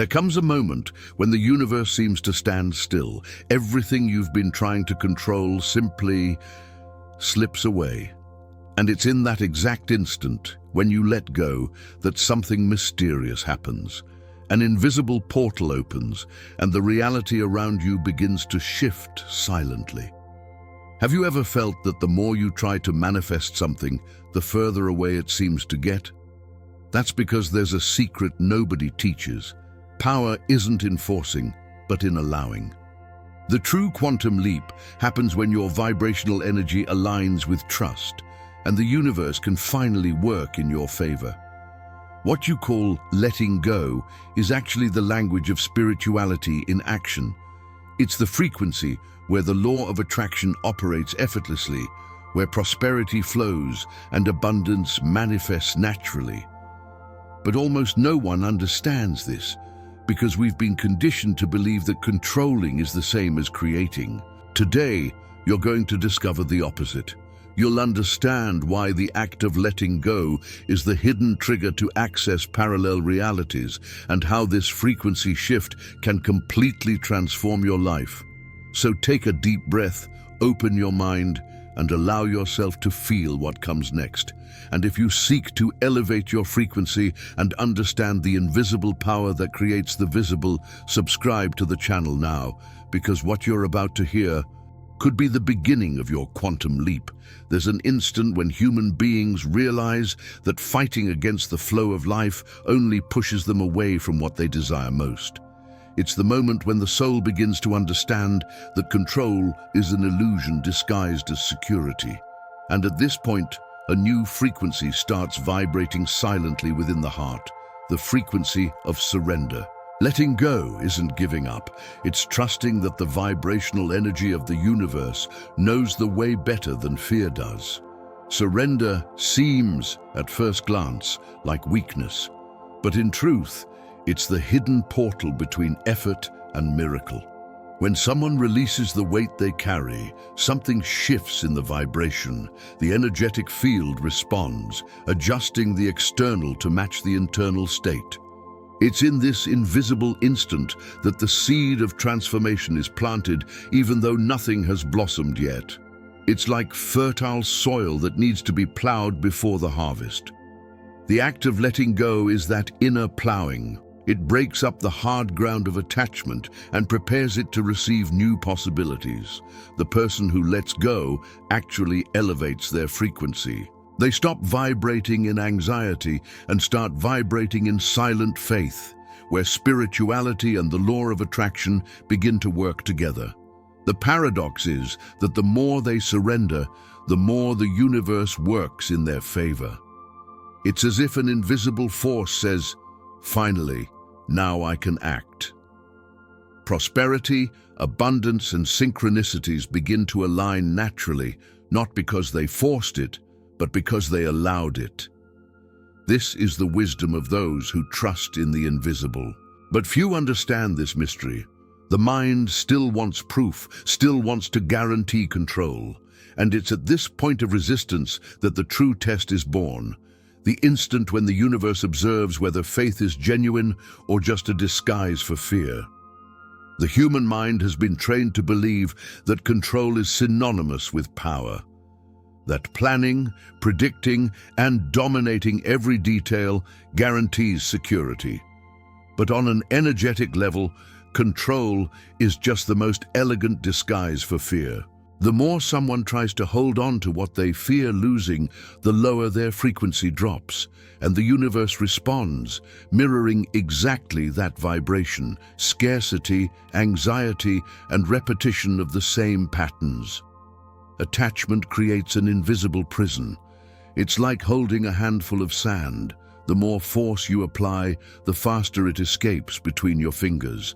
There comes a moment when the universe seems to stand still. Everything you've been trying to control simply slips away. And it's in that exact instant, when you let go, that something mysterious happens. An invisible portal opens, and the reality around you begins to shift silently. Have you ever felt that the more you try to manifest something, the further away it seems to get? That's because there's a secret nobody teaches. Power isn't in forcing, but in allowing. The true quantum leap happens when your vibrational energy aligns with trust, and the universe can finally work in your favor. What you call letting go is actually the language of spirituality in action. It's the frequency where the law of attraction operates effortlessly, where prosperity flows and abundance manifests naturally. But almost no one understands this, because we've been conditioned to believe that controlling is the same as creating. Today, you're going to discover the opposite. You'll understand why the act of letting go is the hidden trigger to access parallel realities, and how this frequency shift can completely transform your life. So take a deep breath, open your mind, and allow yourself to feel what comes next. And if you seek to elevate your frequency and understand the invisible power that creates the visible, subscribe to the channel now, because what you're about to hear could be the beginning of your quantum leap. There's an instant when human beings realize that fighting against the flow of life only pushes them away from what they desire most. It's the moment when the soul begins to understand that control is an illusion disguised as security. And at this point, a new frequency starts vibrating silently within the heart, the frequency of surrender. Letting go isn't giving up, it's trusting that the vibrational energy of the universe knows the way better than fear does. Surrender seems, at first glance, like weakness, but in truth, it's the hidden portal between effort and miracle. When someone releases the weight they carry, something shifts in the vibration. The energetic field responds, adjusting the external to match the internal state. It's in this invisible instant that the seed of transformation is planted, even though nothing has blossomed yet. It's like fertile soil that needs to be plowed before the harvest. The act of letting go is that inner plowing. It breaks up the hard ground of attachment and prepares it to receive new possibilities. The person who lets go actually elevates their frequency. They stop vibrating in anxiety and start vibrating in silent faith, where spirituality and the law of attraction begin to work together. The paradox is that the more they surrender, the more the universe works in their favor. It's as if an invisible force says, "Finally, now I can act." Prosperity, abundance, and synchronicities begin to align naturally, not because they forced it, but because they allowed it. This is the wisdom of those who trust in the invisible. But few understand this mystery. The mind still wants proof, still wants to guarantee control. And it's at this point of resistance that the true test is born. The instant when the universe observes whether faith is genuine or just a disguise for fear. The human mind has been trained to believe that control is synonymous with power. That planning, predicting, and dominating every detail guarantees security. But on an energetic level, control is just the most elegant disguise for fear. The more someone tries to hold on to what they fear losing, the lower their frequency drops, and the universe responds, mirroring exactly that vibration: scarcity, anxiety, and repetition of the same patterns. Attachment creates an invisible prison. It's like holding a handful of sand. The more force you apply, the faster it escapes between your fingers.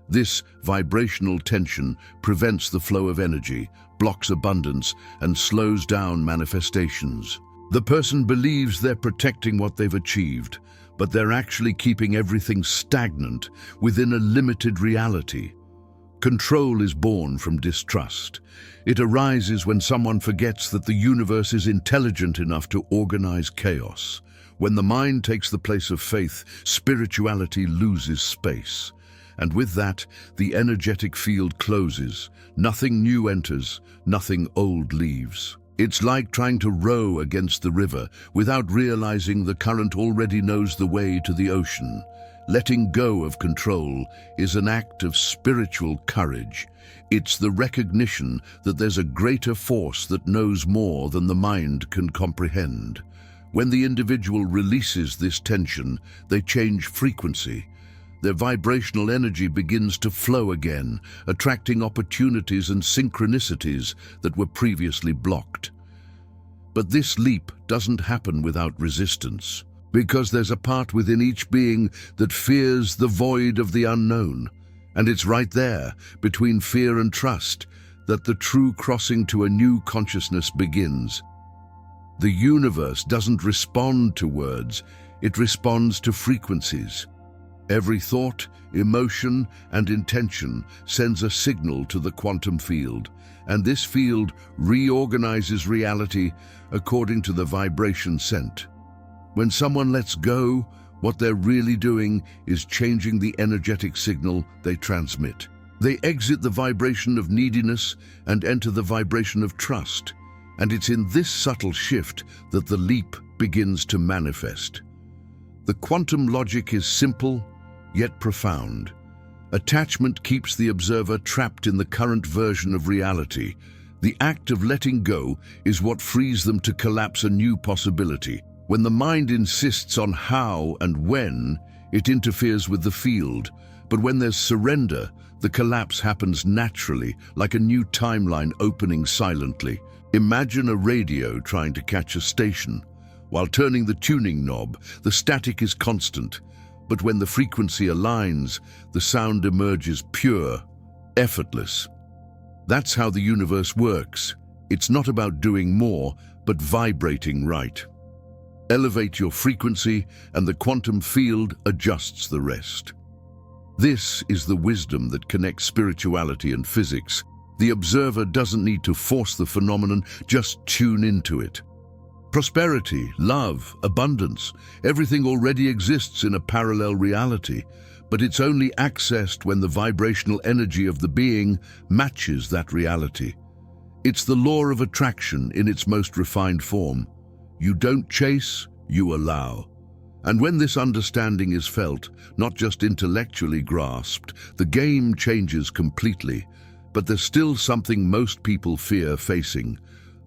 This vibrational tension prevents the flow of energy, blocks abundance, and slows down manifestations. The person believes they're protecting what they've achieved, but they're actually keeping everything stagnant within a limited reality. Control is born from distrust. It arises when someone forgets that the universe is intelligent enough to organize chaos, When the mind takes the place of faith, spirituality loses space. And with that, the energetic field closes. Nothing new enters, nothing old leaves. It's like trying to row against the river without realizing the current already knows the way to the ocean. Letting go of control is an act of spiritual courage. It's the recognition that there's a greater force that knows more than the mind can comprehend. When the individual releases this tension, they change frequency. Their vibrational energy begins to flow again, attracting opportunities and synchronicities that were previously blocked. But this leap doesn't happen without resistance, because there's a part within each being that fears the void of the unknown. And it's right there, between fear and trust, that the true crossing to a new consciousness begins. The universe doesn't respond to words, it responds to frequencies. Every thought, emotion, and intention sends a signal to the quantum field, and this field reorganizes reality according to the vibration sent. When someone lets go, what they're really doing is changing the energetic signal they transmit. They exit the vibration of neediness and enter the vibration of trust, and it's in this subtle shift that the leap begins to manifest. The quantum logic is simple, yet profound. Attachment keeps the observer trapped in the current version of reality. The act of letting go is what frees them to collapse a new possibility. When the mind insists on how and when, it interferes with the field. But when there's surrender, the collapse happens naturally, like a new timeline opening silently. Imagine a radio trying to catch a station. While turning the tuning knob, the static is constant. But when the frequency aligns, the sound emerges pure, effortless. That's how the universe works. It's not about doing more, but vibrating right. Elevate your frequency, and the quantum field adjusts the rest. This is the wisdom that connects spirituality and physics. The observer doesn't need to force the phenomenon, just tune into it. Prosperity, love, abundance, everything already exists in a parallel reality, but it's only accessed when the vibrational energy of the being matches that reality. It's the law of attraction in its most refined form. You don't chase, you allow. And when this understanding is felt, not just intellectually grasped, the game changes completely. But there's still something most people fear facing.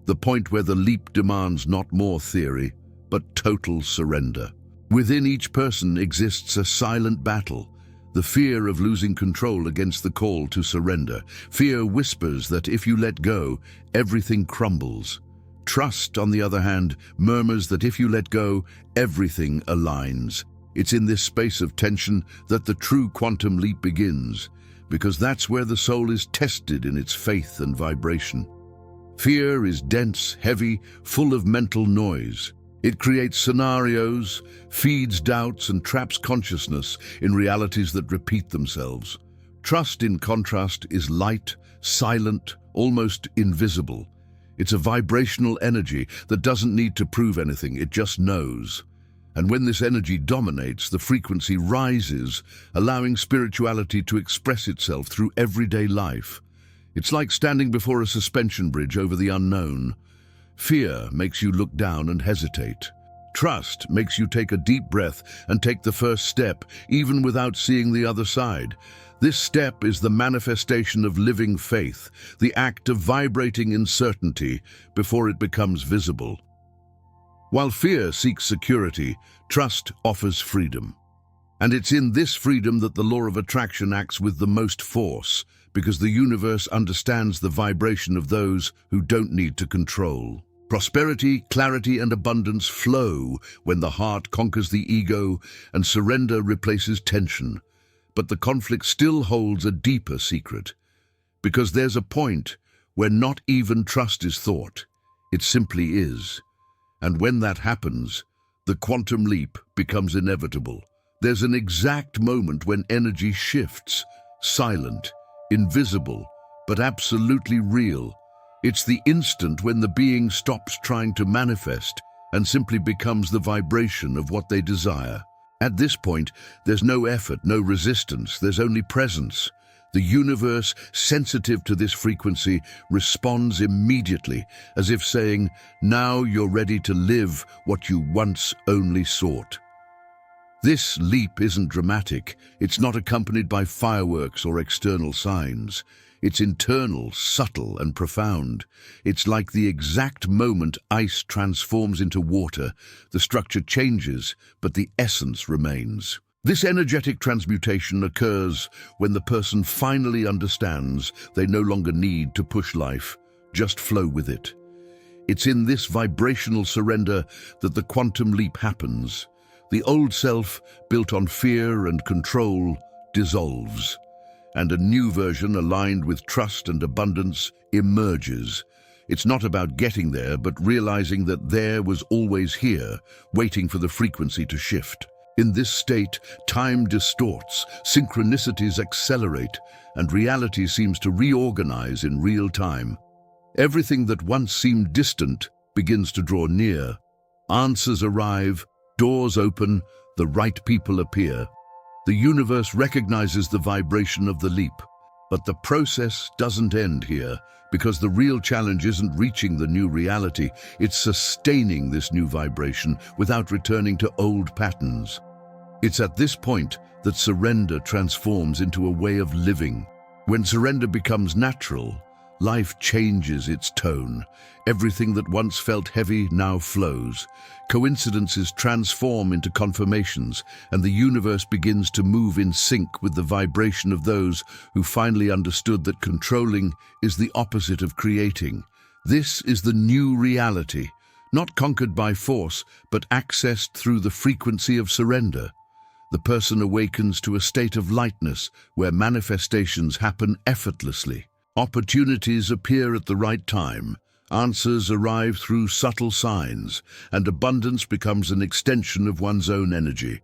The point where the leap demands not more theory, but total surrender. Within each person exists a silent battle, the fear of losing control against the call to surrender. Fear whispers that if you let go, everything crumbles. Trust, on the other hand, murmurs that if you let go, everything aligns. It's in this space of tension that the true quantum leap begins, because that's where the soul is tested in its faith and vibration. Fear is dense, heavy, full of mental noise. It creates scenarios, feeds doubts, and traps consciousness in realities that repeat themselves. Trust, in contrast, is light, silent, almost invisible. It's a vibrational energy that doesn't need to prove anything, it just knows. And when this energy dominates, the frequency rises, allowing spirituality to express itself through everyday life. It's like standing before a suspension bridge over the unknown. Fear makes you look down and hesitate. Trust makes you take a deep breath and take the first step, even without seeing the other side. This step is the manifestation of living faith, the act of vibrating in certainty before it becomes visible. While fear seeks security, trust offers freedom. And it's in this freedom that the law of attraction acts with the most force, because the universe understands the vibration of those who don't need to control. Prosperity, clarity, and abundance flow when the heart conquers the ego and surrender replaces tension. But the conflict still holds a deeper secret, because there's a point where not even trust is thought, it simply is. And when that happens, the quantum leap becomes inevitable. There's an exact moment when energy shifts, silent, invisible, but absolutely real. It's the instant when the being stops trying to manifest and simply becomes the vibration of what they desire. At this point, there's no effort, no resistance, there's only presence. The universe, sensitive to this frequency, responds immediately, as if saying, "Now you're ready to live what you once only sought." This leap isn't dramatic. It's not accompanied by fireworks or external signs. It's internal, subtle, and profound. It's like the exact moment ice transforms into water. The structure changes, but the essence remains. This energetic transmutation occurs when the person finally understands they no longer need to push life, just flow with it. It's in this vibrational surrender that the quantum leap happens. The old self, built on fear and control, dissolves, and a new version aligned with trust and abundance emerges. It's not about getting there, but realizing that there was always here, waiting for the frequency to shift. In this state, time distorts, synchronicities accelerate, and reality seems to reorganize in real time. Everything that once seemed distant begins to draw near. Answers arrive, doors open, the right people appear. The universe recognizes the vibration of the leap. But the process doesn't end here, because the real challenge isn't reaching the new reality, it's sustaining this new vibration without returning to old patterns. It's at this point that surrender transforms into a way of living. When surrender becomes natural, life changes its tone. Everything that once felt heavy now flows. Coincidences transform into confirmations, and the universe begins to move in sync with the vibration of those who finally understood that controlling is the opposite of creating. This is the new reality, not conquered by force, but accessed through the frequency of surrender. The person awakens to a state of lightness where manifestations happen effortlessly. Opportunities appear at the right time, answers arrive through subtle signs, and abundance becomes an extension of one's own energy.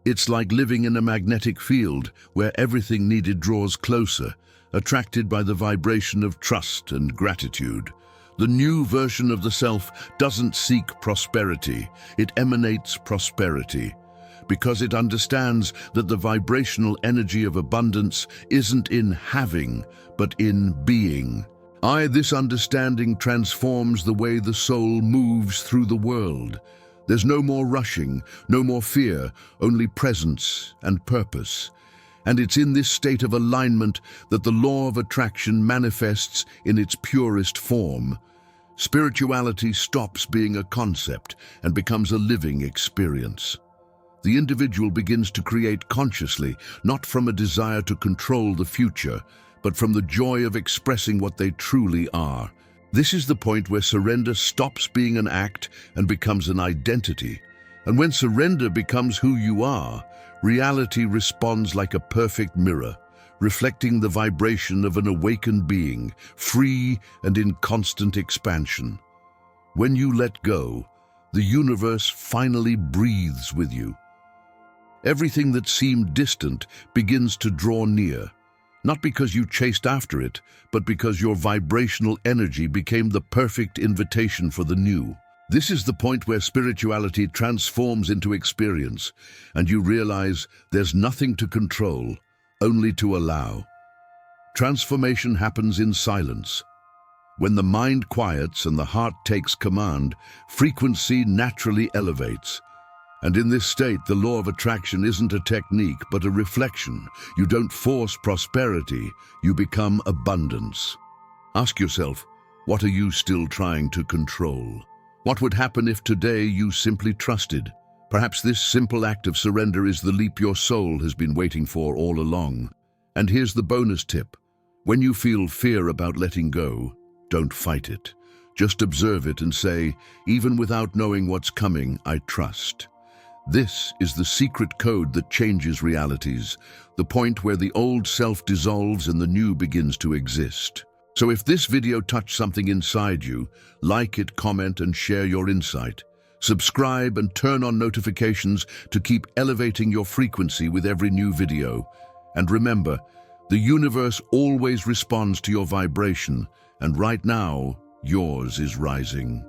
It's like living in a magnetic field where everything needed draws closer, attracted by the vibration of trust and gratitude. The new version of the self doesn't seek prosperity, it emanates prosperity, because it understands that the vibrational energy of abundance isn't in having, but in being. This understanding transforms the way the soul moves through the world. There's no more rushing, no more fear, only presence and purpose. And it's in this state of alignment that the law of attraction manifests in its purest form. Spirituality stops being a concept and becomes a living experience. The individual begins to create consciously, not from a desire to control the future, but from the joy of expressing what they truly are. This is the point where surrender stops being an act and becomes an identity. And when surrender becomes who you are, reality responds like a perfect mirror, reflecting the vibration of an awakened being, free and in constant expansion. When you let go, the universe finally breathes with you. Everything that seemed distant begins to draw near, not because you chased after it, but because your vibrational energy became the perfect invitation for the new. This is the point where spirituality transforms into experience, and you realize there's nothing to control, only to allow. Transformation happens in silence. When the mind quiets and the heart takes command, frequency naturally elevates. And in this state, the law of attraction isn't a technique, but a reflection. You don't force prosperity, you become abundance. Ask yourself, what are you still trying to control? What would happen if today you simply trusted? Perhaps this simple act of surrender is the leap your soul has been waiting for all along. And here's the bonus tip. When you feel fear about letting go, don't fight it. Just observe it and say, even without knowing what's coming, I trust. This is the secret code that changes realities, the point where the old self dissolves and the new begins to exist. So if this video touched something inside you, like it, comment, and share your insight. Subscribe and turn on notifications to keep elevating your frequency with every new video. And remember, the universe always responds to your vibration, and right now, yours is rising.